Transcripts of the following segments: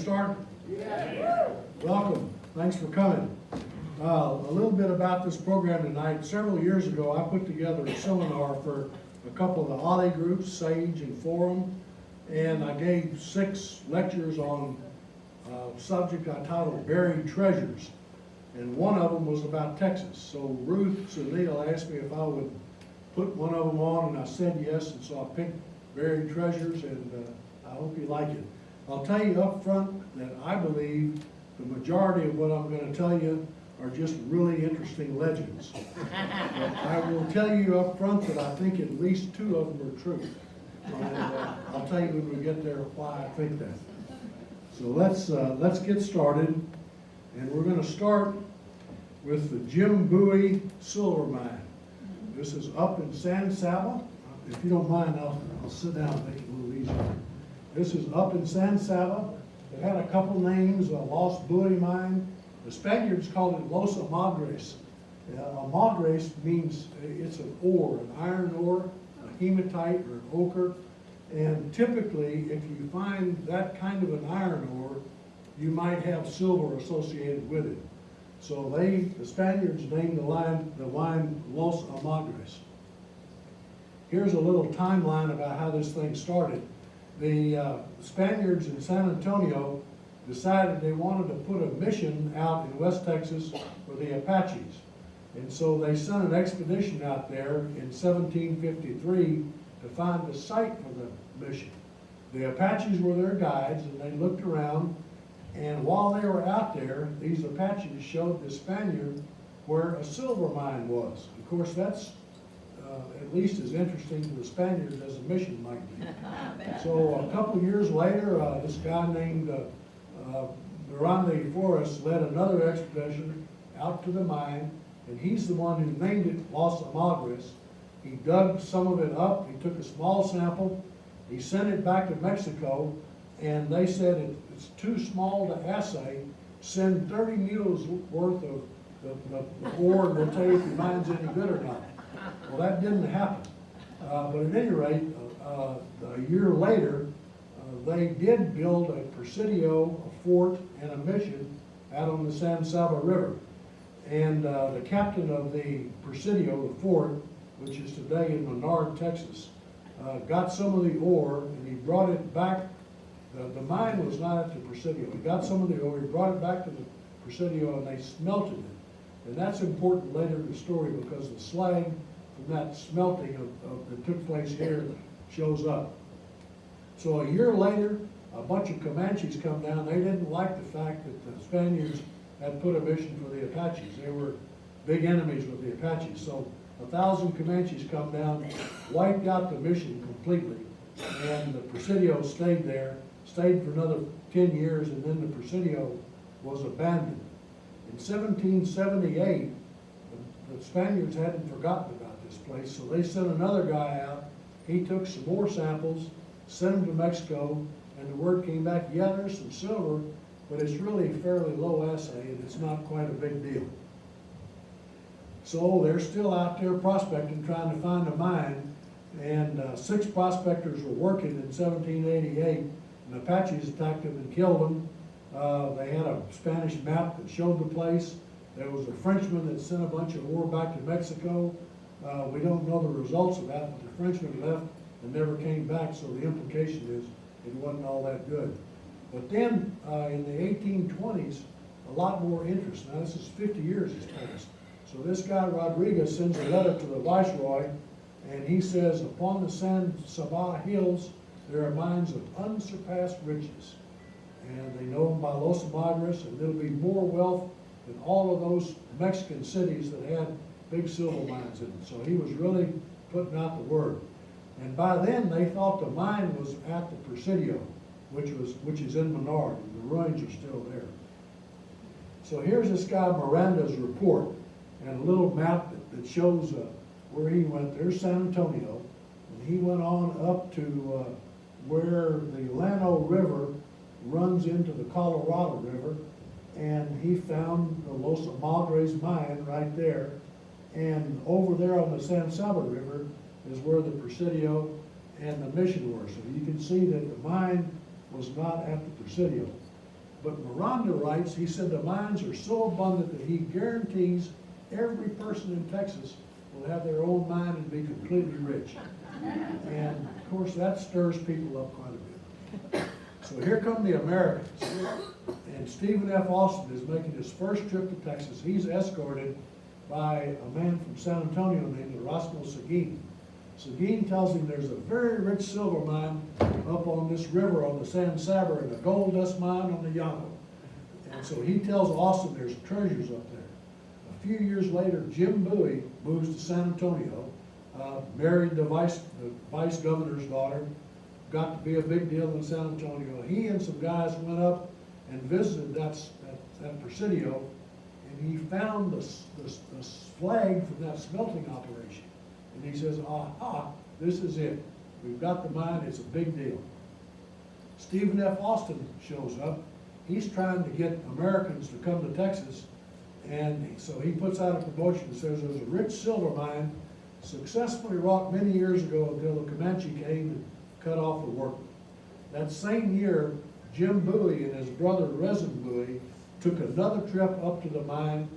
start? Yeah. Welcome. Thanks for coming. A little bit about this program tonight. Several years ago, I put together a seminar for a couple of the OLLI groups, Sage and Forum, and I gave 6 lectures on a subject I titled Buried Treasures, and one of them was about Texas. So Ruth Sunil asked me if I would put one of them on, and I said yes, and so I picked Buried Treasures, and I hope you like it. I'll tell you up front that I believe the majority of what I'm going to tell you are just really interesting legends. But I will tell you up front that I think at least 2 of them are true. And I'll tell you when we get there why I think that. So let's get started. And we're going to start with the Jim Bowie silver mine. This is up in San Saba. If you don't mind, I'll sit down and make it a little easier. This is up in San Saba. It had a couple names, a Lost Bowie mine. The Spaniards called it Los Amagres. Amagres means it's an ore, an iron ore, a hematite or an ochre. And typically, if you find that kind of an iron ore, you might have silver associated with it. So the Spaniards named the wine Los Amagres. Here's a little timeline about how this thing started. The Spaniards in San Antonio decided they wanted to put a mission out in West Texas for the Apaches. And so they sent an expedition out there in 1753 to find the site for the mission. The Apaches were their guides, and they looked around, and while they were out there, these Apaches showed the Spaniard where a silver mine was. Of course, that's at least as interesting to the Spaniards as a mission might be. So a couple years later, this guy named Miranda Forrest led another expedition out to the mine, and he's the one who named it Los Amagres. He dug some of it up, he took a small sample, he sent it back to Mexico, and they said it's too small to assay. Send 30 mules worth of the ore, and we'll tell you if your mine's any good or not. Well, that didn't happen. But at any rate, a year later, they did build a presidio, a fort, and a mission out on the San Saba River. And the captain of the presidio, the fort, which is today in Menard, Texas, got some of the ore and he brought it back. The mine was not at the presidio. He got some of the ore, he brought it back to the presidio, and they smelted it. And that's important later in the story because the slag from that smelting that took place here shows up. So a year later, a bunch of Comanches come down. They didn't like the fact that the Spaniards had put a mission for the Apaches. They were big enemies with the Apaches. So 1,000 Comanches come down, wiped out the mission completely, and the presidio stayed there, stayed for another 10 years, and then the presidio was abandoned. In 1778, the Spaniards hadn't forgotten about this place, so they sent another guy out. He took some more samples, sent them to Mexico, and the word came back, yeah, there's some silver, but it's really fairly low assay, and it's not quite a big deal. So they're still out there prospecting, trying to find a mine, and 6 prospectors were working in 1788, and the Apaches attacked them and killed them. They had a Spanish map that showed the place. There was a Frenchman that sent a bunch of ore back to Mexico. We don't know the results of that, but the Frenchman left and never came back, so the implication is it wasn't all that good. But then in the 1820s, a lot more interest. Now this is 50 years has passed. So this guy Rodriguez sends a letter to the Viceroy, and he says, upon the San Saba Hills, there are mines of unsurpassed riches. And they know them by Los Amagres, and there'll be more wealth than all of those Mexican cities that had big silver mines in them. So he was really putting out the word. And by then, they thought the mine was at the Presidio, which is in Menard, and the ruins are still there. So here's this guy Miranda's report, and a little map that shows where he went. There's San Antonio, and he went on up to where the Llano River runs into the Colorado River, and he found the Los Amagres mine right there. And over there on the San Saba River is where the Presidio and the mission were. So you can see that the mine was not at the Presidio. But Miranda writes, he said the mines are so abundant that he guarantees every person in Texas will have their own mine and be completely rich. And of course, that stirs people up quite a bit. So here come the Americans. And Stephen F. Austin is making his first trip to Texas. He's escorted by a man from San Antonio named Erasmo Seguin. Seguin tells him there's a very rich silver mine up on this river on the San Saba and a gold dust mine on the Yamo. And so he tells Austin there's treasures up there. A few years later, Jim Bowie moves to San Antonio, married the vice governor's daughter, got to be a big deal in San Antonio. He and some guys went up and visited that Presidio, and he found the flag from that smelting operation. And he says, aha, this is it. We've got the mine, it's a big deal. Stephen F. Austin shows up. He's trying to get Americans to come to Texas, and so he puts out a promotion that says there's a rich silver mine successfully wrought many years ago until the Comanche came and cut off the workmen. That same year, Jim Bowie and his brother Resin Bowie took another trip up to the mine.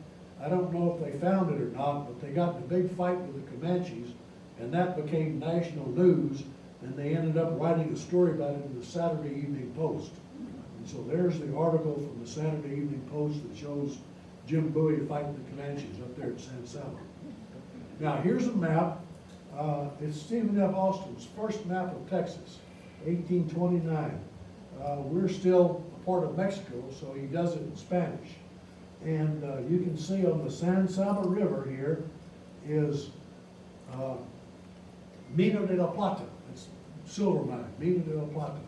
I don't know if they found it or not, but they got in a big fight with the Comanches, and that became national news, and they ended up writing a story about it in the Saturday Evening Post. And so there's the article from the Saturday Evening Post that shows Jim Bowie fighting the Comanches up there at San Saba. Now here's a map. It's Stephen F. Austin's first map of Texas, 1829. We're still a part of Mexico, so he does it in Spanish. And you can see on the San Saba River here is Mina de la Plata. It's silver mine, Mina de la Plata.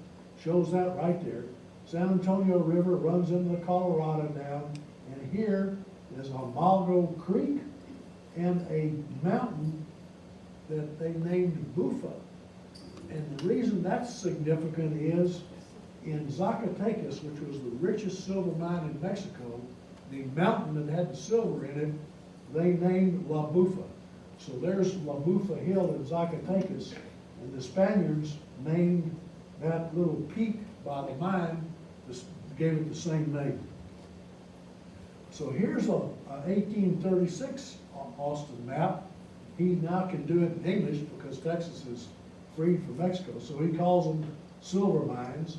Shows that right there. San Antonio River runs into the Colorado down, and here is Amalgo Creek and a mountain that they named Bufa. And the reason that's significant is in Zacatecas, which was the richest silver mine in Mexico, the mountain that had the silver in it, they named La Bufa. So there's La Bufa Hill in Zacatecas, and the Spaniards named that little peak by the mine, gave it the same name. So here's a 1836 Austin map. He now can do it in English because Texas is freed from Mexico, so he calls them silver mines.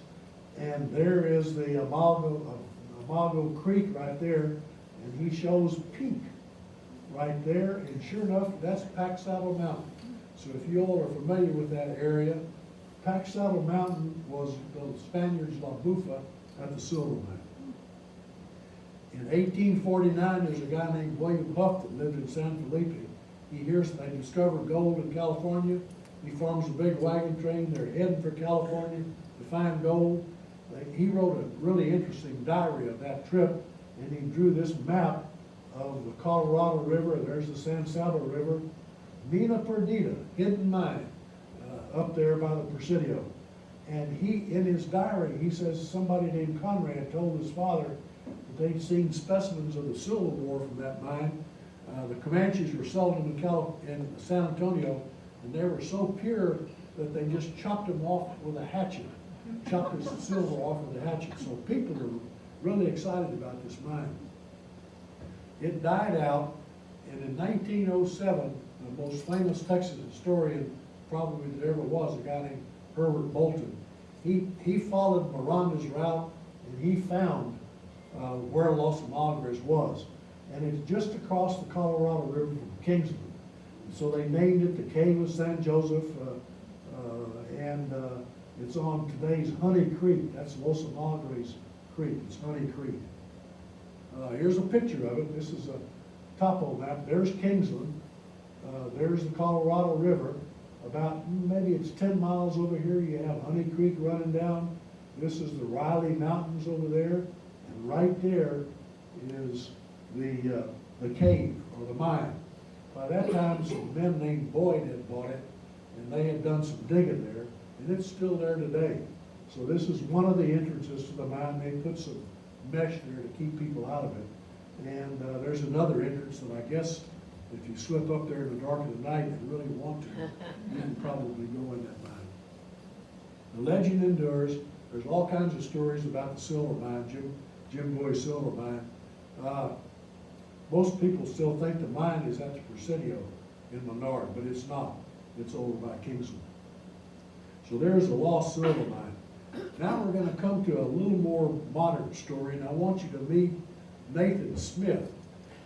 And there is the Amalgo Creek right there, and he shows Peak right there, and sure enough, that's Pack Saddle Mountain. So if you all are familiar with that area, Pack Saddle Mountain was the Spaniards' La Bufa at the silver mine. In 1849, there's a guy named William Huff that lived in San Felipe. He hears they discovered gold in California. He forms a big wagon train. They're heading for California to find gold. He wrote a really interesting diary of that trip, and he drew this map of the Colorado River. There's the San Saba River. Mina Perdida, hidden mine, up there by the Presidio. And he, in his diary, he says somebody named Conrad told his father that they'd seen specimens of the silver ore from that mine. The Comanches were selling them in San Antonio, and they were so pure that they just chopped them off with a hatchet. Chopped the silver off with a hatchet. So people are really excited about this mine. It died out, and in 1907, the most famous Texas historian probably that ever was, a guy named Herbert Bolton, he followed Miranda's route, and he found where Los Amalgres was. And it's just across the Colorado River from Kingsland. So they named it the Cave of San Joseph, and it's on today's Honey Creek. That's Los Amalgres Creek. It's Honey Creek. Here's a picture of it. This is a topo map. There's Kingsland. There's the Colorado River. About maybe it's 10 miles over here. You have Honey Creek running down. This is the Riley Mountains over there, and right there is the cave or the mine. By that time, some men named Boyd had bought it, and they had done some digging there, and it's still there today. So this is one of the entrances to the mine. They put some mesh there to keep people out of it. And there's another entrance that I guess if you slip up there in the dark of the night and really want to, you can probably go in that mine. The legend endures There's all kinds of stories about the silver mine, Jim Boy's silver mine. Most people still think the mine is at the Presidio in Menard, but it's not. It's over by Kingsland. So there's a lost silver mine. Now we're going to come to a little more modern story, and I want you to meet Nathan Smith.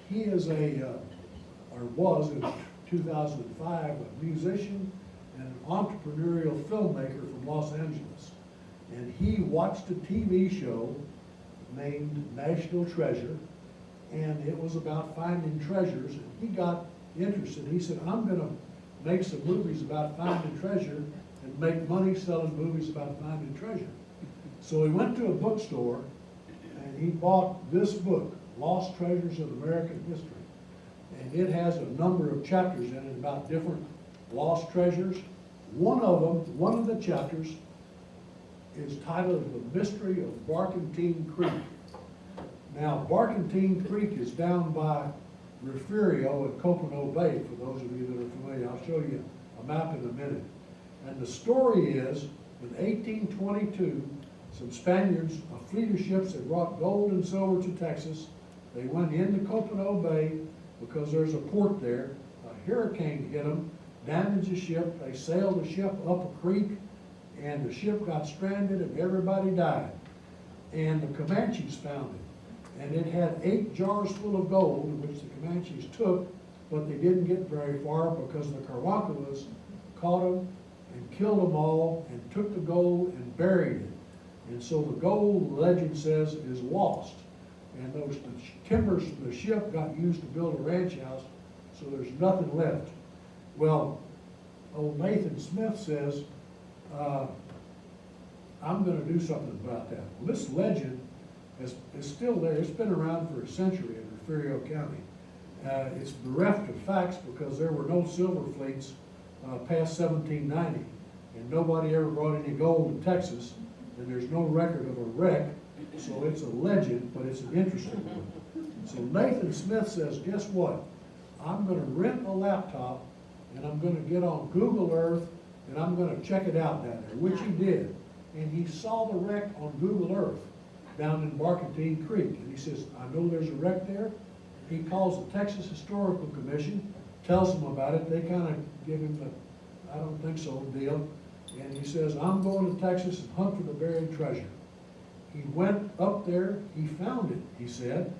He is or was in 2005, a musician and an entrepreneurial filmmaker from Los Angeles. And he watched a TV show named National Treasure, and it was about finding treasures. And he got interested. He said, I'm going to make some movies about finding treasure and make money selling movies about finding treasure. So he went to a bookstore and he bought this book, Lost Treasures of American History. And it has a number of chapters in it about different lost treasures. One of the chapters is titled The Mystery of Barkentine Creek. Now, Barkentine Creek is down by Refugio and Copano Bay, for those of you that are familiar. I'll show you a map in a minute. And the story is, in 1822, some Spaniards, a fleet of ships that brought gold and silver to Texas, they went into Copano Bay because there's a port there. A hurricane hit them, damaged the ship. They sailed the ship up a creek, and the ship got stranded and everybody died. And the Comanches found it. And it had 8 jars full of gold, which the Comanches took, but they didn't get very far because the Carrancalas caught them and killed them all and took the gold and buried it. And so the gold, the legend says, is lost. And the timbers from the ship got used to build a ranch house, so there's nothing left. Well, old Nathan Smith says, I'm going to do something about that. Well, this legend is still there. It's been around for a century in Refugio County. It's bereft of facts because there were no silver fleets past 1790, and nobody ever brought any gold to Texas, and there's no record of a wreck, so it's a legend, but it's an interesting one. So Nathan Smith says, guess what? I'm going to rent a laptop, and I'm going to get on Google Earth, and I'm going to check it out down there, which he did. And he saw the wreck on Google Earth down in Barkentine Creek, and he says, I know there's a wreck there. He calls the Texas Historical Commission, tells them about it. They kind of give him the, I don't think so deal. And he says, I'm going to Texas and hunt for the buried treasure. He went up there, he found it, he said.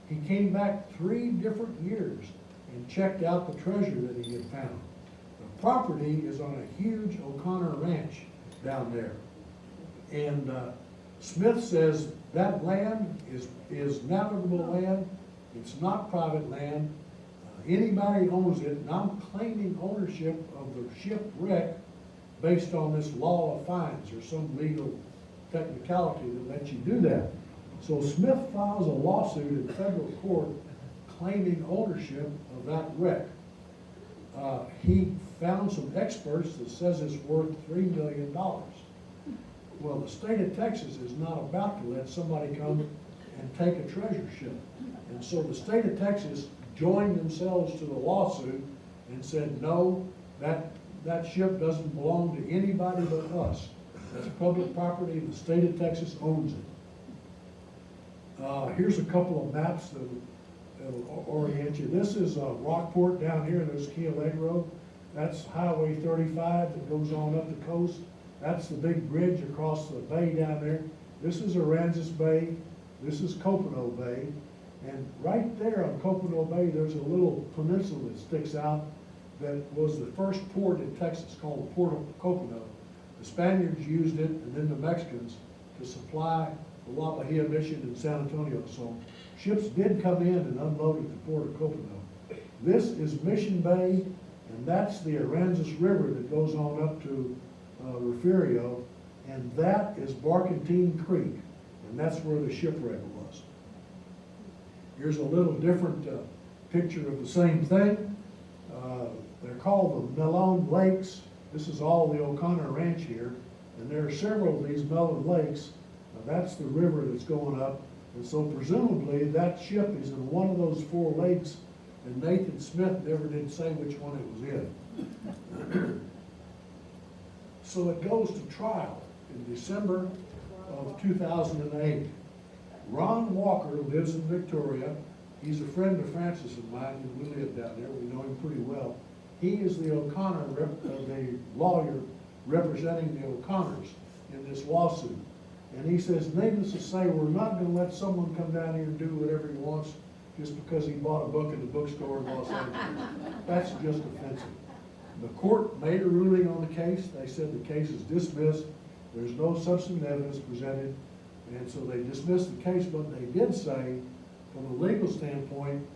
He came back 3 different years and checked out the treasure that he had found. The property is on a huge O'Connor ranch down there. And Smith says that land is navigable land. It's not private land. Anybody owns it, and I'm claiming ownership of the shipwreck based on this law of fines or some legal technicality that lets you do that. So Smith files a lawsuit in federal court claiming ownership of that wreck. He found some experts that says it's worth $3 million. Well, the state of Texas is not about to let somebody come and take a treasure ship. And so the state of Texas joined themselves to the lawsuit and said, no, that ship doesn't belong to anybody but us. That's public property, and the state of Texas owns it. Here's a couple of maps that'll orient you. This is Rockport down here. There's Key Lake Road. That's Highway 35 that goes on up the coast. That's the big bridge across the bay down there. This is Aransas Bay. This is Copano Bay. And right there on Copano Bay, there's a little peninsula that sticks out that was the first port in Texas called the Port of Copano. The Spaniards used it, and then the Mexicans, to supply the La Bahia Mission in San Antonio. So ships did come in and unload at the Port of Copano. This is Mission Bay, and that's the Aransas River that goes on up to Refugio, and that is Barkentine Creek, and that's where the shipwreck was. Here's a little different picture of the same thing. They're called the Mellon Lakes. This is all the O'Connor Ranch here, and there are several of these Mellon Lakes. That's the river that's going up, and so presumably that ship is in one of those 4 lakes, and Nathan Smith never did say which one it was in. So it goes to trial in December of 2008. Ron Walker lives in Victoria. He's a friend of Francis and mine, and we live down there. We know him pretty well. He is the the lawyer representing the O'Connors in this lawsuit. And he says, needless to say, we're not gonna let someone come down here and do whatever he wants just because he bought a book in the bookstore in Los Angeles. That's just offensive. The court made a ruling on the case. They said the case is dismissed. There's no substantive evidence presented. And so they dismissed the case, but they did say, from a legal standpoint,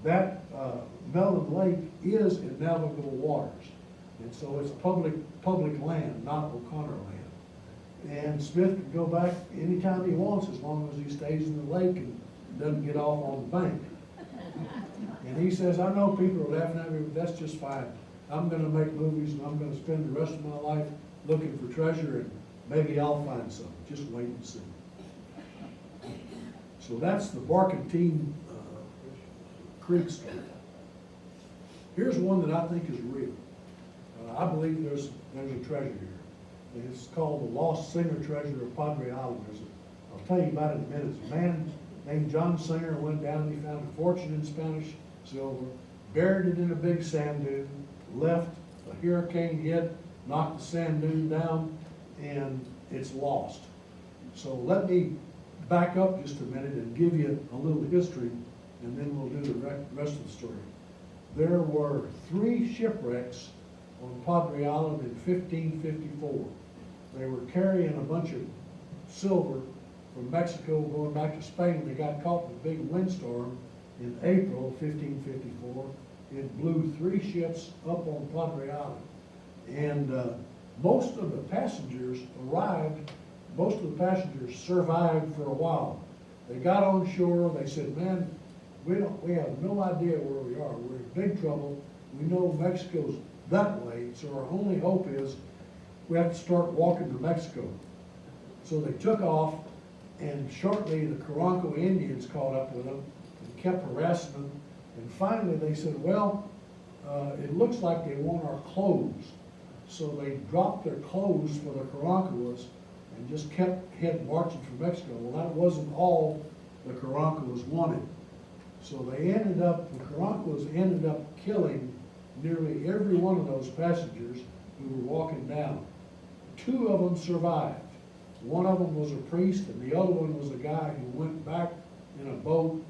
that Melon Lake is in navigable waters. And so it's public land, not O'Connor land. And Smith can go back anytime he wants as long as he stays in the lake and doesn't get off on the bank. And he says, I know people are laughing at me, but that's just fine. I'm gonna make movies and I'm gonna spend the rest of my life looking for treasure and maybe I'll find some. Just wait and see. So that's the Barkentine Creek story. Here's one that I think is real. I believe there's a treasure here. It's called the Lost Singer Treasure of Padre Island. I'll tell you about it in a minute. It's a man named John Singer went down and he found a fortune in Spanish silver, buried it in a big sand dune, left, a hurricane hit, knocked the sand dune down, and it's lost. So let me back up just a minute and give you a little history, and then we'll do the rest of the story. There were 3 shipwrecks on Padre Island in 1554. They were carrying a bunch of silver from Mexico going back to Spain. They got caught in a big windstorm in April 1554. It blew 3 ships up on Padre Island. And most of the passengers survived for a while. They got on shore, they said, man, we have no idea where we are. We're in big trouble. We know Mexico's that way, so our only hope is we have to start walking to Mexico. So they took off, and shortly the Caranco Indians caught up with them and kept harassing them. And finally they said, well, it looks like they want our clothes. So they dropped their clothes for the Carancoas and just kept marching for Mexico. Well, that wasn't all the Carancoas wanted. So the Carancoas ended up killing nearly every one of those passengers who were walking down. 2 of them survived. One of them was a priest, and the other one was a guy who went back in a boat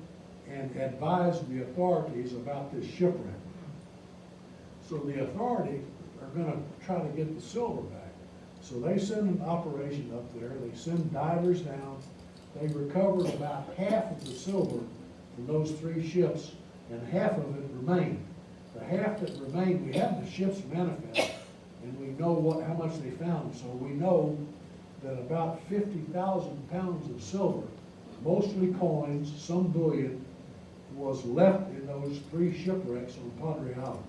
and advised the authorities about this shipwreck. So the authorities are going to try to get the silver back. So they send an operation up there. They send divers down. They recovered about half of the silver from those 3 ships, and half of it remained. The half that remained, we have the ship's manifest, and we know how much they found. So we know that about 50,000 pounds of silver, mostly coins, some bullion, was left in those 3 shipwrecks on Padre Island.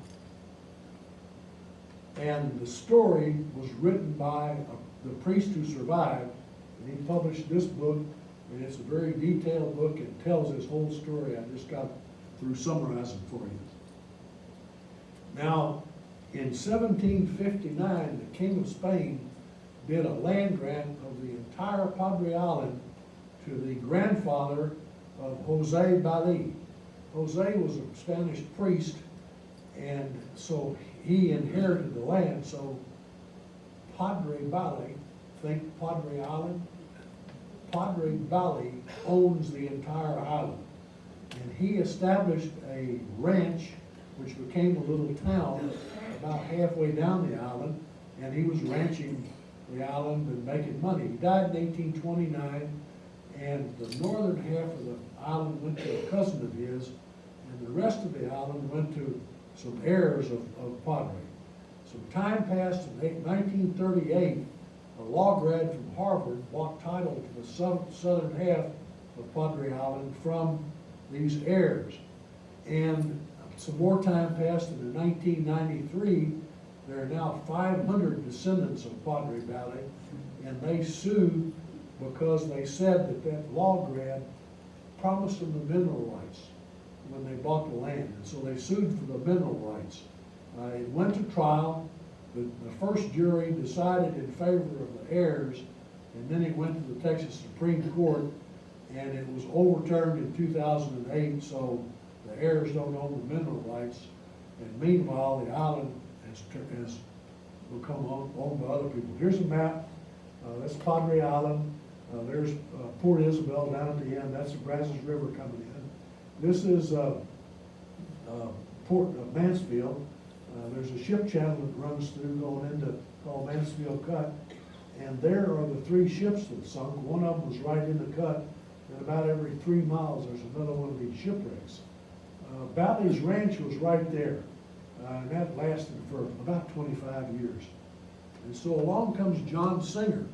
And the story was written by the priest who survived, and he published this book, and it's a very detailed book. It tells this whole story. I just got through summarizing for you. Now, in 1759, the King of Spain did a land grant of the entire Padre Island to the grandfather of Jose Bali. Jose was a Spanish priest, and so he inherited the land. So Padre Bali, think Padre Island, Padre Bali owns the entire island. And he established a ranch which became a little town about halfway down the island, and he was ranching the island and making money. He died in 1829, and the northern half of the island went to a cousin of his, and the rest of the island went to some heirs of Padre. So time passed. In 1938, a law grad from Harvard bought title to the southern half of Padre Island from these heirs. And some more time passed, and in 1993, there are now 500 descendants of Padre Bali, and they sued because they said that law grad promised them the mineral rights when they bought the land. And so they sued for the mineral rights. It went to trial. The first jury decided in favor of the heirs, and then it went to the Texas Supreme Court, and it was overturned in 2008, so the heirs don't own the mineral rights. And meanwhile, the island has become owned by other people. Here's a map. That's Padre Island. There's Port Isabel down at the end. That's the Brazos River coming in. This is Port Mansfield. There's a ship channel that runs through going into called Mansfield Cut. And there are the 3 ships that sunk. One of them was right in the cut. And about every 3 miles, there's another one of these shipwrecks. Bally's Ranch was right there. And that lasted for about 25 years. And so along comes John Singer.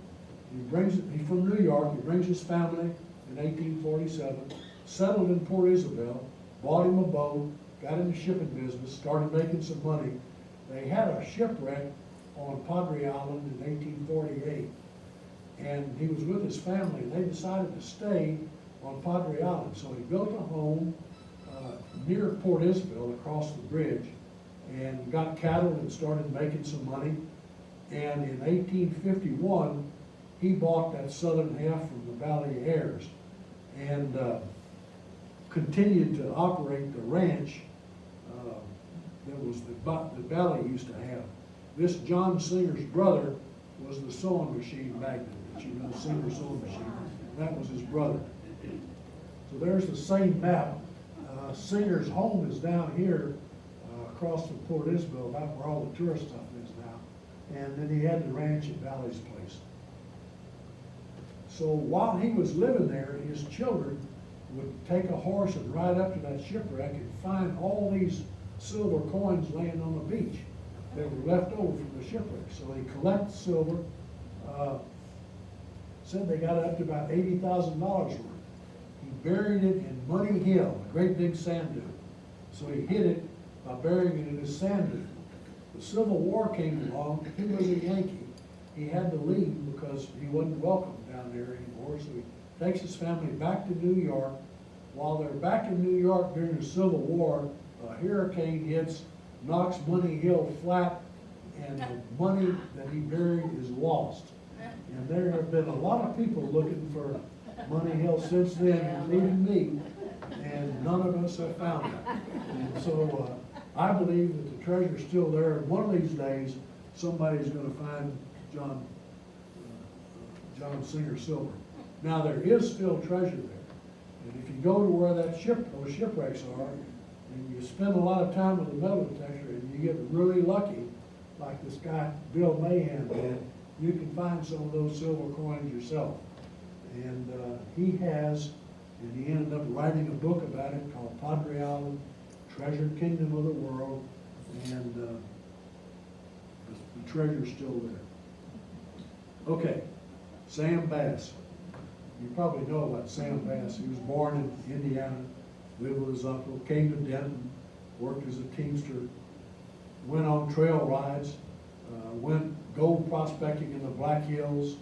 He's from New York. He brings his family in 1847, settled in Port Isabel, bought him a boat, got in the shipping business, started making some money. They had a shipwreck on Padre Island in 1848. And he was with his family, and they decided to stay on Padre Island. So he built a home near Port Isabel across the bridge, and got cattle and started making some money. And in 1851, he bought that southern half from the Valley heirs and continued to operate the ranch that was the Valley used to have. This John Singer's brother was the sewing machine magnate, that you know, Singer sewing machine. That was his brother. So there's the same map. Singer's home is down here across from Port Isabel, about where all the tourist stuff is now. And then he had the ranch at Valley's place. So while he was living there, his children would take a horse and ride up to that shipwreck and find all these silver coins laying on the beach that were left over from the shipwreck. So they collect silver. Said they got up to about $80,000 worth. He buried it in Money Hill, a great big sand dune. So he hid it by burying it in his sand dune. The Civil War came along. He was a Yankee. He had to leave because he wasn't welcome down there anymore. So he takes his family back to New York. While they're back in New York during the Civil War, a hurricane hits, knocks Money Hill flat, and the money that he buried is lost. And there have been a lot of people looking for Money Hill since then, including me, and none of us have found it. And so I believe that the treasure's still there, and one of these days, somebody's going to find John Singer silver. Now, there is still treasure there. And if you go to where those shipwrecks are, and you spend a lot of time with a metal detector, and you get really lucky, like this guy Bill Mahan did, you can find some of those silver coins yourself. And he has, and he ended up writing a book about it called Padre Island, Treasured Kingdom of the World, and the treasure's still there. Okay, Sam Bass. You probably know about Sam Bass. He was born in Indiana, lived with his uncle, came to Denton, worked as a teamster, went on trail rides, went gold prospecting in the Black Hills,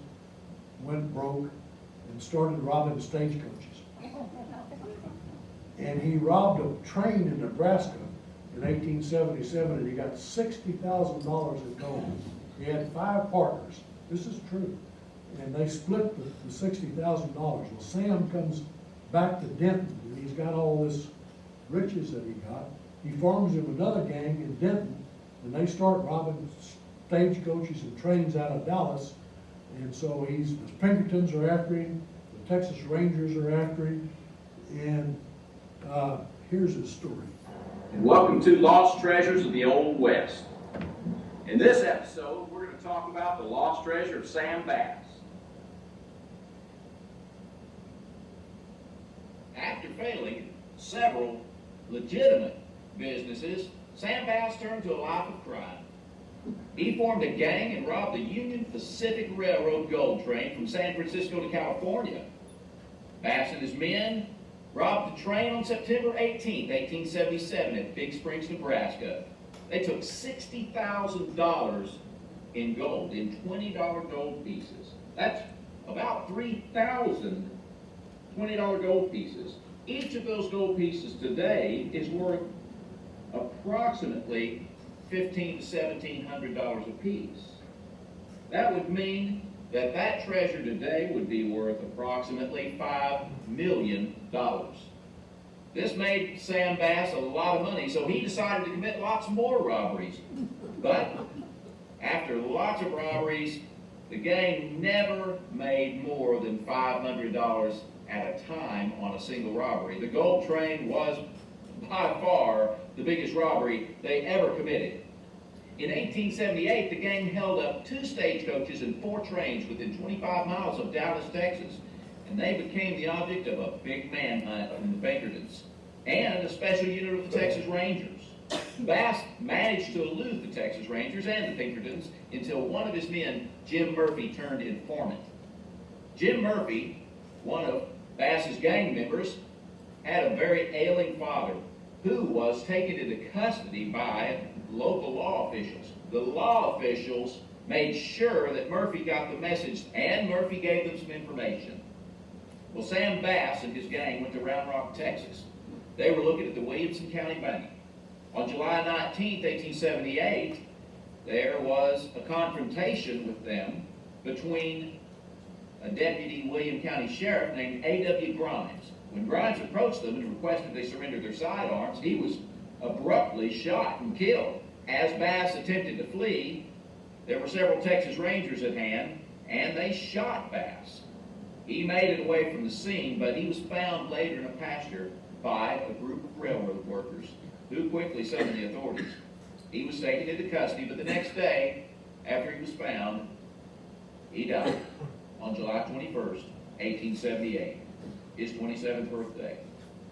went broke, and started robbing stagecoaches. And he robbed a train in Nebraska in 1877, and he got $60,000 in gold. He had 5 partners. This is true. And they split the $60,000. Well, Sam comes back to Denton, and he's got all this riches that he got. He forms him another gang in Denton, and they start robbing stagecoaches and trains out of Dallas. And so the Pinkertons are after him, the Texas Rangers are after him, and here's his story. And welcome to Lost Treasures of the Old West. In this episode, we're going to talk about the lost treasure of Sam Bass. After failing several legitimate businesses, Sam Bass turned to a life of crime. He formed a gang and robbed the Union Pacific Railroad gold train from San Francisco to California. Bass and his men robbed the train on September 18, 1877 at Big Springs, Nebraska. They took $60,000 in gold, in $20 gold pieces. That's about 3,000 $20 gold pieces. Each of those gold pieces today is worth approximately $1,500 to $1,700 a piece. That would mean that that treasure today would be worth approximately $5 million. This made Sam Bass a lot of money, so he decided to commit lots more robberies. But after lots of robberies, the gang never made more than $500 at a time on a single robbery. The gold train was by far the biggest robbery they ever committed. In 1878, the gang held up 2 stagecoaches and 4 trains within 25 miles of Dallas, Texas, and they became the object of a big manhunt from the Pinkertons and a special unit of the Texas Rangers. Bass managed to elude the Texas Rangers and the Pinkertons until one of his men, Jim Murphy, turned informant. Jim Murphy, one of Bass's gang members, had a very ailing father who was taken into custody by local law officials. The law officials made sure that Murphy got the message, and Murphy gave them some information. Well, Sam Bass and his gang went to Round Rock, Texas. They were looking at the Williamson County Bank. On July 19, 1878, there was a confrontation with them between a deputy William County Sheriff named A.W. Grimes. When Grimes approached them and requested they surrender their sidearms, he was abruptly shot and killed. As Bass attempted to flee, there were several Texas Rangers at hand, and they shot Bass. He made it away from the scene, but he was found later in a pasture by a group of railroad workers who quickly summoned the authorities. He was taken into custody, but the next day, after he was found, he died on July 21st, 1878, his 27th birthday.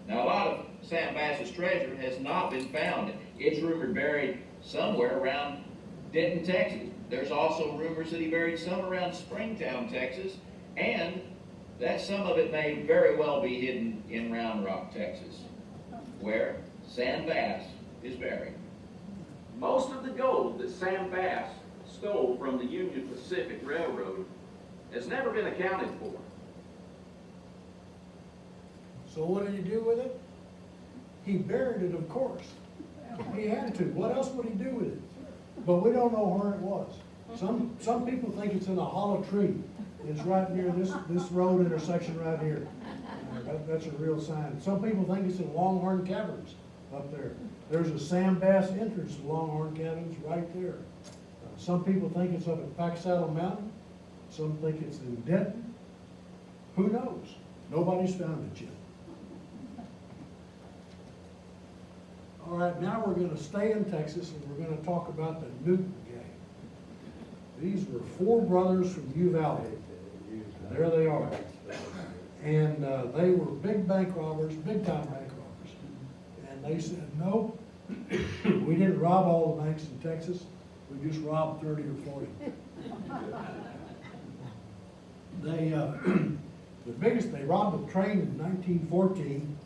Now, a lot of Sam Bass's treasure has not been found. It's rumored buried somewhere around Denton, Texas. There's also rumors that he buried some around Springtown, Texas, and that some of it may very well be hidden in Round Rock, Texas, where Sam Bass is buried. Most of the gold that Sam Bass stole from the Union Pacific Railroad has never been accounted for. So what did he do with it? He buried it, of course. He had to. What else would he do with it? But we don't know where it was. Some people think it's in a hollow tree. It's right near this road intersection right here. That's a real sign. Some people think it's in Longhorn Caverns up there. There's a Sam Bass entrance to Longhorn Caverns right there. Some people think it's up at Pack Saddle Mountain. Some think it's in Denton. Who knows? Nobody's found it yet. All right, now we're going to stay in Texas and we're going to talk about the Newton gang. These were 4 brothers from Uvalde. There they are. And they were big bank robbers, big time bank robbers. And they said, no, we didn't rob all the banks in Texas. We just robbed 30 or 40. They robbed a train in 1914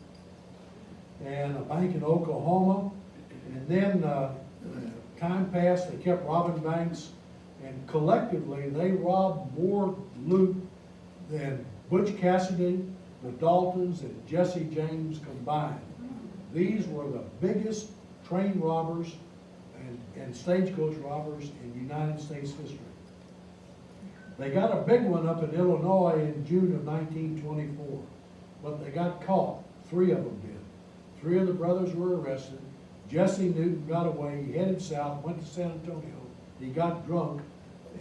and a bank in Oklahoma. And then time passed, they kept robbing banks. And collectively, they robbed more loot than Butch Cassidy, the Daltons, and Jesse James combined. These were the biggest train robbers and stagecoach robbers in United States history. They got a big one up in Illinois in June of 1924, but they got caught. 3 of them did. 3 of the brothers were arrested. Jesse Newton got away. He headed south, went to San Antonio. He got drunk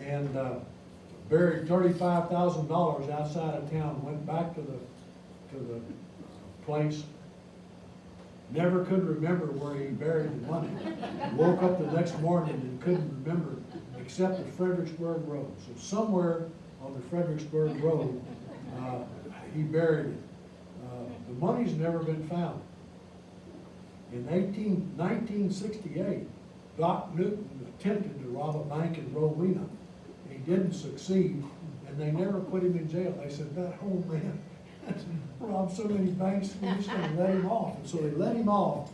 and buried $35,000 outside of town, went back to the place, never could remember where he buried the money. Woke up the next morning and couldn't remember except the Fredericksburg Road. So somewhere on the Fredericksburg Road, he buried it. The money's never been found. In 1968, Doc Newton attempted to rob a bank in Rowena. He didn't succeed, and they never put him in jail. They said, that old man robbed so many banks, we're just going to let him off. And so they let him off,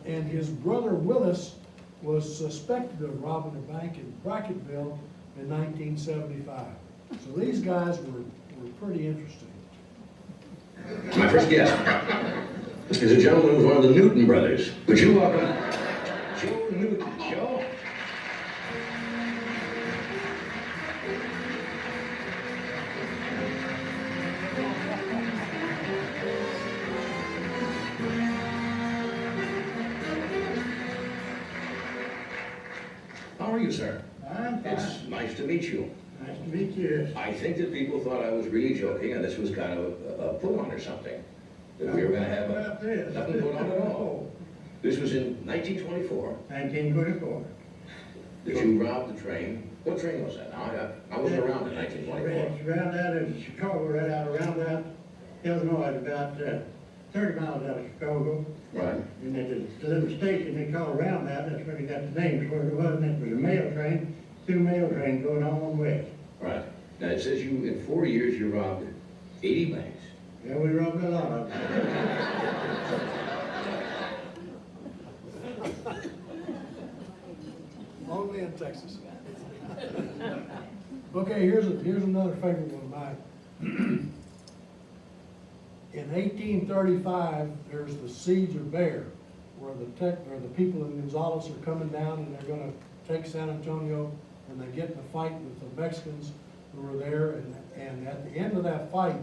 and his brother Willis was suspected of robbing a bank in Bracketville in 1975. So these guys were pretty interesting. My first guest is a gentleman who's one of the Newton brothers. Would you welcome Joe Newton? Joe? are you, sir? I'm It's fine. nice to meet you. Nice to meet you. I think that people thought I was really joking and this was kind of a put-on or something. That we were gonna have About this. nothing put on at all. This was in 1924, 1924. that you robbed the train. What train was that? Now, I wasn't around in 1924. It's around out of Chicago, right out around that, Illinois, about 30 miles out of Chicago. Right. And at the little station they call around that, that's where they got the names where it was, and it was a mail train, two mail trains going on west. Right. Now, it says you, in 4 years, you robbed 80 banks. Yeah, we robbed a lot of them. Only in Texas. Okay, here's another favorite one of mine. In 1835, there's the siege of Bear, where the people in Gonzales are coming down and they're gonna take San Antonio, and they get in a fight with the Mexicans who were there, and at the end of that fight,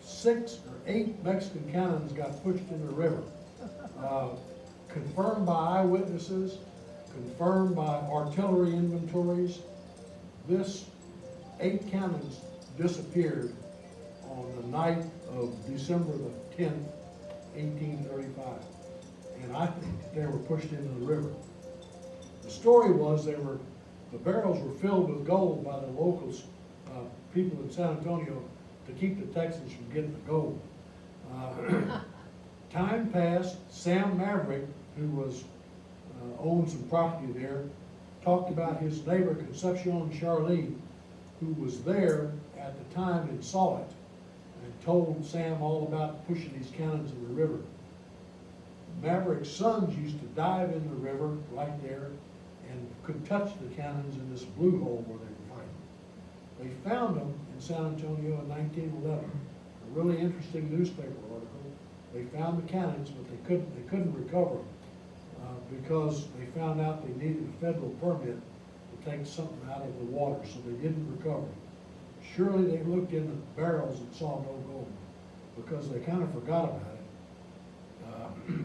6 or 8 Mexican cannons got pushed in the river. Confirmed by eyewitnesses, confirmed by artillery inventories, this 8 cannons disappeared on the night of December the 10th, 1835. And I think they were pushed into the river. The story was the barrels were filled with gold by the locals, people in San Antonio, to keep the Texans from getting the gold. Time passed. Sam Maverick, who owned some property there, talked about his neighbor Concepcion Charlie, who was there at the time and saw it, and told Sam all about pushing these cannons in the river. Maverick's sons used to dive in the river right there and could touch the cannons in this blue hole where they were fighting. They found them in San Antonio in 1911. A really interesting newspaper article. They found the cannons, but they couldn't recover them because they found out they needed a federal permit to take something out of the water, so they didn't recover them. Surely they looked in the barrels and saw no gold because they kind of forgot about it.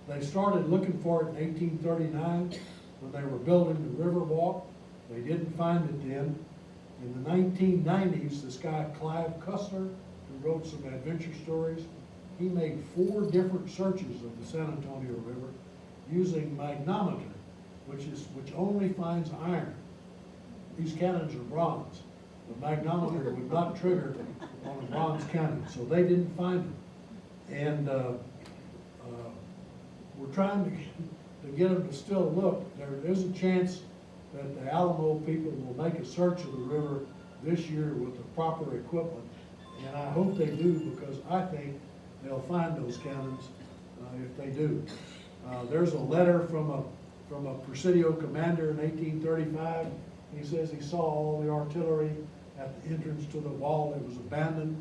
They started looking for it in 1839 when they were building the river walk. They didn't find it then. In the 1990s, this guy Clive Cussler, who wrote some adventure stories, he made 4 different searches of the San Antonio River using magnometer, which only finds iron. These cannons are bronze. The magnometer would not trigger on a bronze cannon, so they didn't find them. And we're trying to get them to still look. There is a chance that the Alamo people will make a search of the river this year with the proper equipment. And I hope they do, because I think they'll find those cannons if they do. There's a letter from a Presidio commander in 1835. He says he saw all the artillery at the entrance to the wall that was abandoned.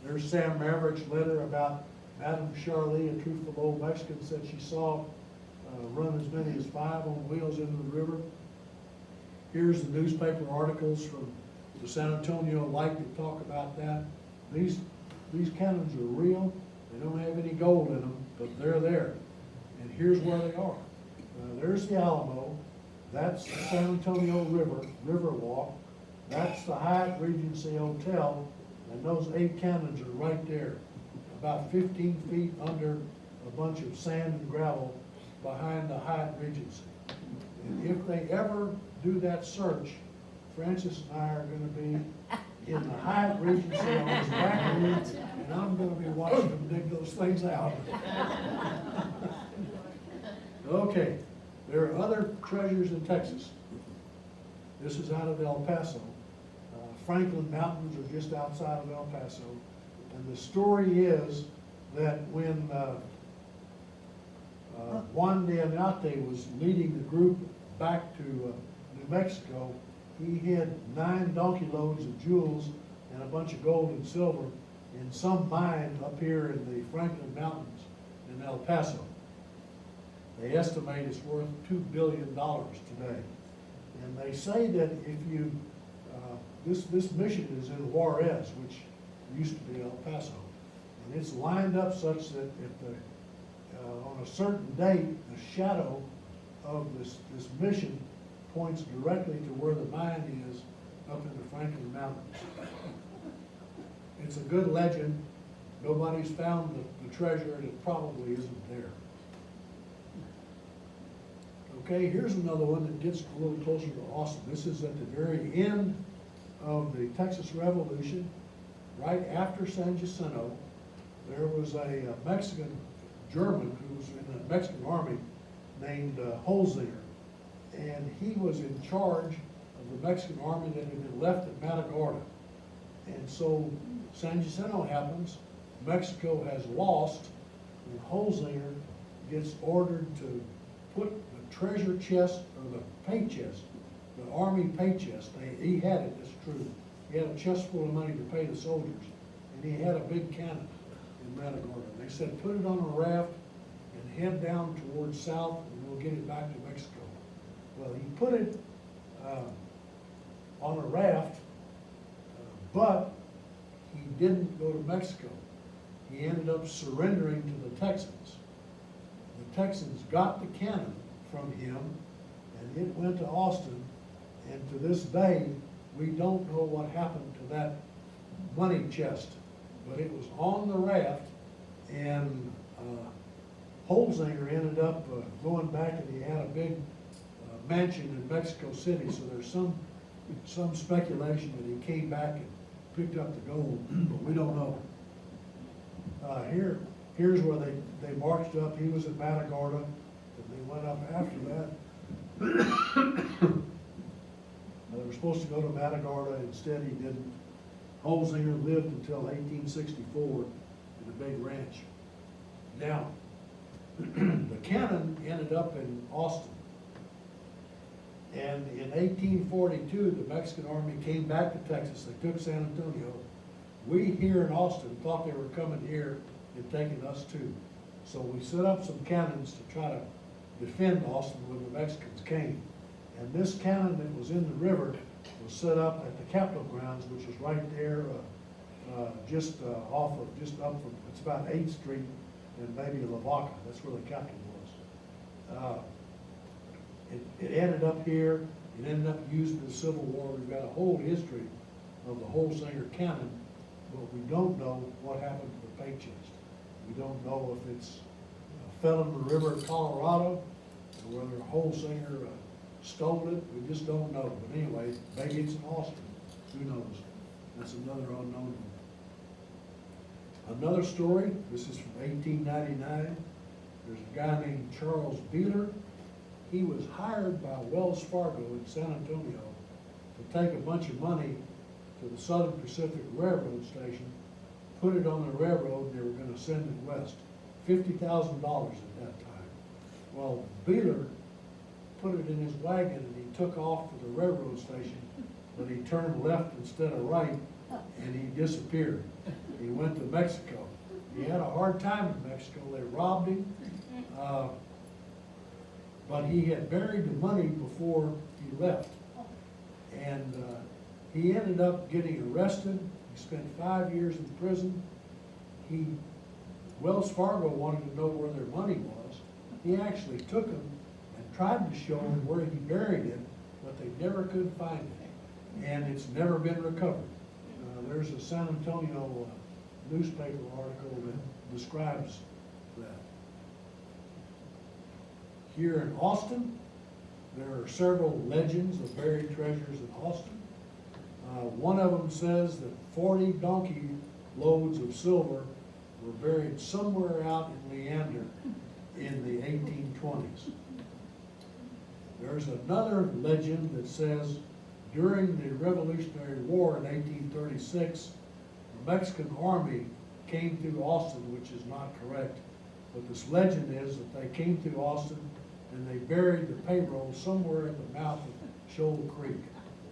There's Sam Maverick's letter about Madame Charlie, a truthful old Mexican, said she saw run as many as 5 on wheels into the river. Here's the newspaper articles from the San Antonio Light that talk about that. These cannons are real. They don't have any gold in them, but they're there. And here's where they are. There's the Alamo. That's the San Antonio River Walk. That's the Hyatt Regency Hotel. And those 8 cannons are right there, about 15 feet under a bunch of sand and gravel behind the Hyatt Regency. And if they ever do that search, Francis and I are going to be in the Hyatt Regency on his back room, and I'm going to be watching them dig those things out. Okay, there are other treasures in Texas. This is out of El Paso. Franklin Mountains are just outside of El Paso. And the story is that when Juan de Anate was leading the group back to New Mexico, he hid 9 donkey loads of jewels and a bunch of gold and silver in some mine up here in the Franklin Mountains in El Paso. They estimate it's worth $2 billion today. And they say that if you, this mission is in Juarez, which used to be El Paso. And it's lined up such that if on a certain date, the shadow of this mission points directly to where the mine is up in the Franklin Mountains. It's a good legend. Nobody's found the treasure, and it probably isn't there. Okay, here's another one that gets a little closer to Austin. This is at the very end of the Texas Revolution, right after San Jacinto. There was a Mexican German who was in the Mexican army named Holzinger, and he was in charge of the Mexican army that had been left at Matagorda. And so San Jacinto happens, Mexico has lost, and Holzinger gets ordered to put the treasure chest, or the pay chest, the army pay chest, he had it, it's true. He had a chest full of money to pay the soldiers, and he had a big cannon in Matagorda. They said, put it on a raft and head down towards south, and we'll get it back to Mexico. Well, he put it on a raft, but he didn't go to Mexico. He ended up surrendering to the Texans. The Texans got the cannon from him, and it went to Austin, and to this day, we don't know what happened to that money chest, but it was on the raft, and Holzinger ended up going back, and he had a big mansion in Mexico City, so there's some speculation that he came back and picked up the gold, but we don't know. Here's where they marched up. He was at Matagorda, and they went up after that. They were supposed to go to Matagorda, instead he didn't. Holzinger lived until 1864 in a big ranch. Now, the cannon ended up in Austin. And in 1842, the Mexican army came back to Texas. They took San Antonio. We here in Austin thought they were coming here and taking us too. So we set up some cannons to try to defend Austin when the Mexicans came. And this cannon that was in the river was set up at the Capitol grounds, which is right there, just up from, it's about 8th Street and maybe Lavaca. That's where the Capitol was. It ended up here. It ended up used in the Civil War. We've got a whole history of the Holzinger cannon, but we don't know what happened to the pay chest. We don't know if it's fell in the river of Colorado, or whether Holzinger stole it. We just don't know. But anyway, maybe it's in Austin. Who knows? That's another unknown one. Another story. This is from 1899. There's a guy named Charles Beeler. He was hired by Wells Fargo in San Antonio to take a bunch of money to the Southern Pacific Railroad station, put it on the railroad, and they were going to send it west. $50,000 at that time. Well, Beeler put it in his wagon and he took off for the railroad station, but he turned left instead of right, and he disappeared. He went to Mexico. He had a hard time in Mexico. They robbed him. But he had buried the money before he left. And he ended up getting arrested. He spent 5 years in prison. Wells Fargo wanted to know where their money was. He actually took them and tried to show them where he buried it, but they never could find it. And it's never been recovered. There's a San Antonio newspaper article that describes that. Here in Austin, there are several legends of buried treasures in Austin. One of them says that 40 donkey loads of silver were buried somewhere out in Leander in the 1820s. There's another legend that says during the Revolutionary War in 1836, the Mexican army came through Austin, which is not correct. But this legend is that they came through Austin and they buried the payroll somewhere at the mouth of Shoal Creek,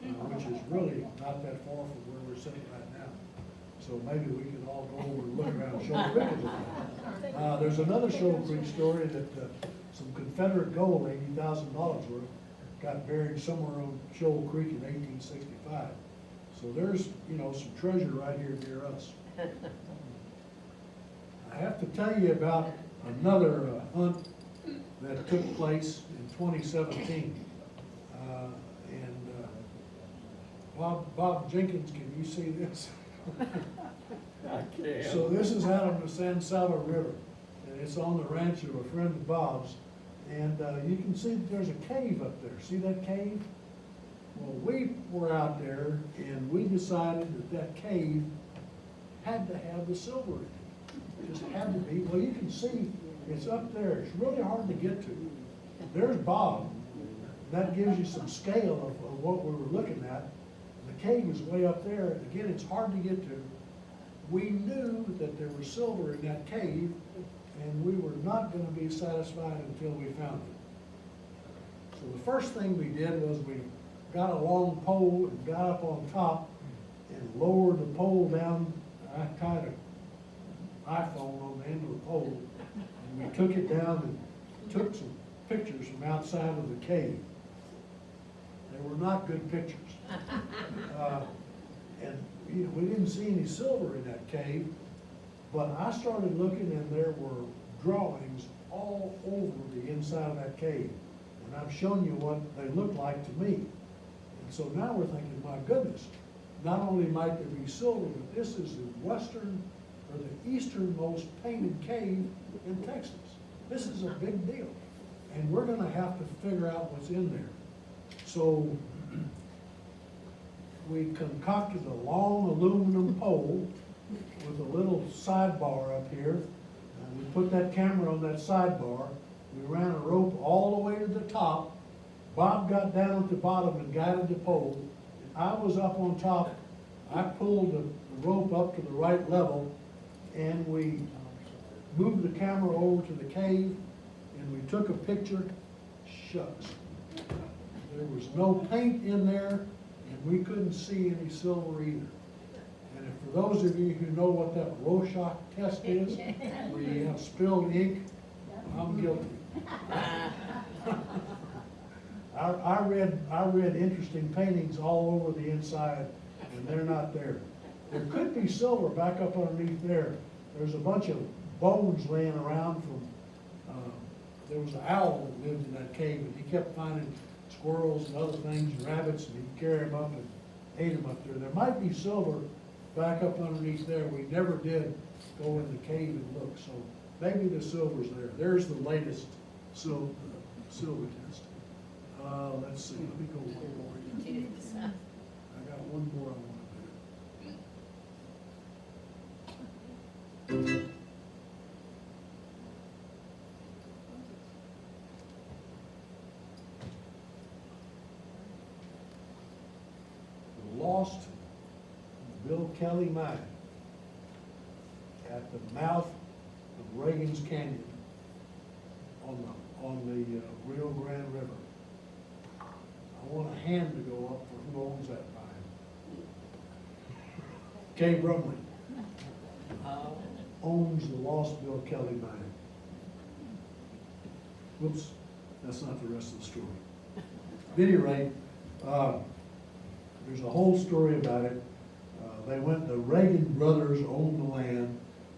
which is really not that far from where we're sitting right now. So maybe we can all go over and look around Shoal Creek a little bit. There's another Shoal Creek story that some Confederate gold, $80,000 worth, got buried somewhere on Shoal Creek in 1865. So there's, some treasure right here near us. I have to tell you about another hunt that took place in 2017. Bob Jenkins, can you see this? I can. So this is out of the San Saba River, and it's on the ranch of a friend of Bob's. And you can see that there's a cave up there. See that cave? Well, we were out there and we decided that that cave had to have the silver in it. It just had to be. Well, you can see it's up there. It's really hard to get to. There's Bob. That gives you some scale of what we were looking at. The cave is way up there. Again, it's hard to get to. We knew that there was silver in that cave, and we were not going to be satisfied until we found it. So the first thing we did was we got a long pole and got up on top and lowered the pole down. I tied an iPhone on the end of the pole, and we took it down and took some pictures from outside of the cave. They were not good pictures. And you know, we didn't see any silver in that cave, but I started looking and there were drawings all over the inside of that cave. And I've shown you what they look like to me. And so now we're thinking, my goodness, not only might there be silver, but this is the western or the easternmost painted cave in Texas. This is a big deal. And we're gonna have to figure out what's in there. So we concocted a long aluminum pole with a little sidebar up here. And we put that camera on that sidebar. We ran a rope all the way to the top. Bob got down at the bottom and guided the pole. I was up on top. I pulled the rope up to the right level, and we moved the camera over to the cave, and we took a picture. Shucks. There was no paint in there, and we couldn't see any silver either. And if for those of you who know what that Rorschach test is, where you have spilled ink, I'm guilty. I read interesting paintings all over the inside, and they're not there. There could be silver back up underneath there. There's a bunch of bones laying around from, there was an owl that lived in that cave, and he kept finding squirrels and other things, and rabbits, and he'd carry them up and ate them up there. There might be silver back up underneath there. We never did go in the cave and look, so maybe the silver's there. There's the latest silver test. Let's see, let me go one more. I got one more I want to do. The lost Bill Kelly mine at the mouth of Reagan's Canyon on the Rio Grande River. I want a hand to go up for who owns that mine. Kay Brumley owns the lost Bill Kelly mine. Whoops, that's not the rest of the story. At any rate, there's a whole story about it. The Reagan brothers owned the land.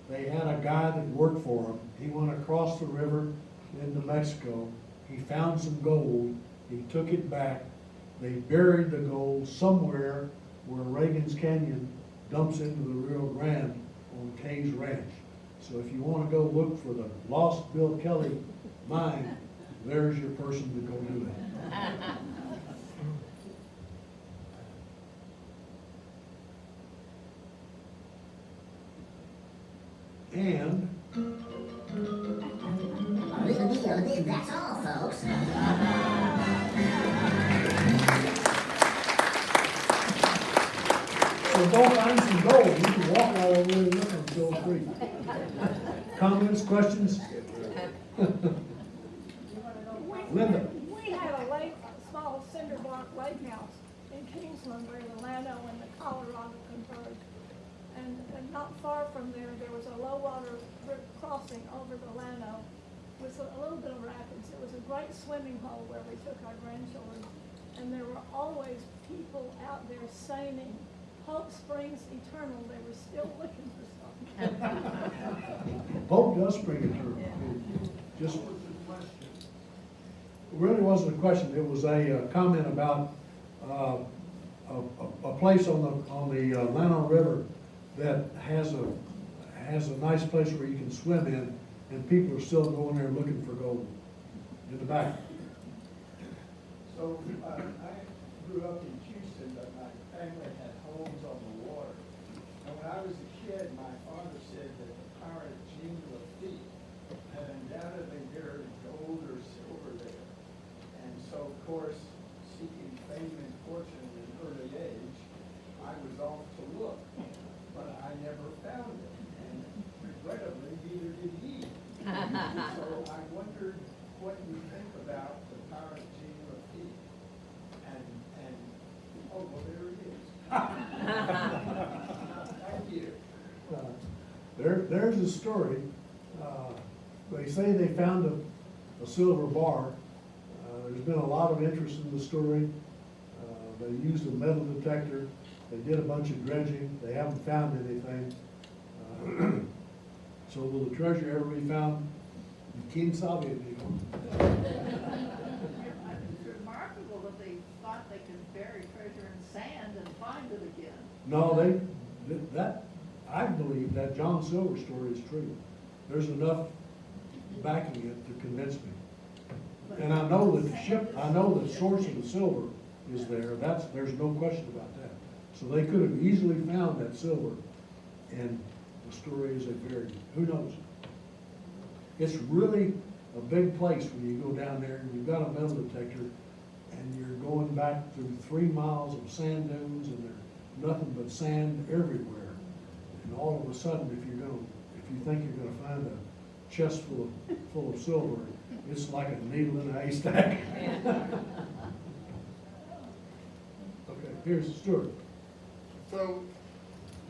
They had a guy that worked for them. He went across the river into Mexico. He found some gold. He took it back. They buried the gold somewhere where Reagan's Canyon dumps into the Rio Grande on Kay's Ranch. So if you want to go look for the lost Bill Kelly mine, there's your person to go do it. And that's all, folks. so go find some gold. You can walk all over and look and feel free. Comments, questions? Linda. We had a lake, a small cinder block lake house in Kingsland where the Llano and the Colorado converged. And not far from there, there was a low water crossing over the Llano with a little bit of rapids. It was a great swimming hole where we took our grandchildren. And there were always people out there singing, "Hope springs eternal." They were still looking for something. Hope does spring eternal. Just really wasn't a question. It was a comment about a place on the Llano River that has a nice place where you can swim in, and people are still going there looking for gold in the back. So, I grew up in Houston, but my family had homes on the water. And when I was a kid, my father said that the pirate Jean Lafitte had undoubtedly buried gold or silver there. And so, of course, seeking fame and fortune at an early age, I was off to look, but I never found it. And regrettably, neither did he. So I wondered what you think about the pirate Jean Lafitte. And oh, well, there it is. Thank you. There's a story. They say they found a silver bar. There's been a lot of interest in the story. They used a metal detector. They did a bunch of dredging. They haven't found anything. So will the treasure ever be found? Quién sabe, amigo. It's remarkable that they thought they could bury treasure in sand and find it again. No, I believe that John Silver story is true. There's enough backing it to convince me. And I know that the source of the silver is there. There's no question about that. So they could have easily found that silver, and the story is they buried it. Who knows? It's really a big place when you go down there and you've got a metal detector and you're going back through 3 miles of sand dunes and there's nothing but sand everywhere. And all of a sudden, if you think you're gonna find a chest full of silver, it's like a needle in a haystack. Okay, here's Stuart. So,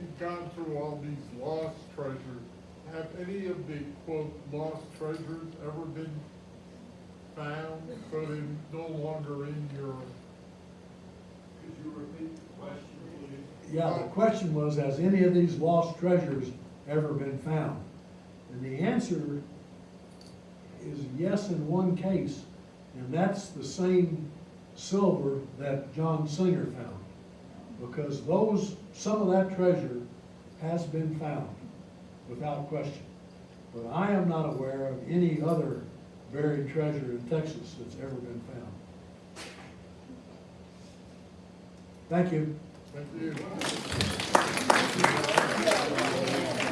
you've gone through all these lost treasures. Have any of the, quote, lost treasures ever been found, so they're no longer in your? Could you repeat the question, please? Yeah, the question was, has any of these lost treasures ever been found? And the answer is yes in one case, and that's the same silver that John Singer found. Because some of that treasure has been found, without question. But I am not aware of any other buried treasure in Texas that's ever been found. Thank you. Thank you.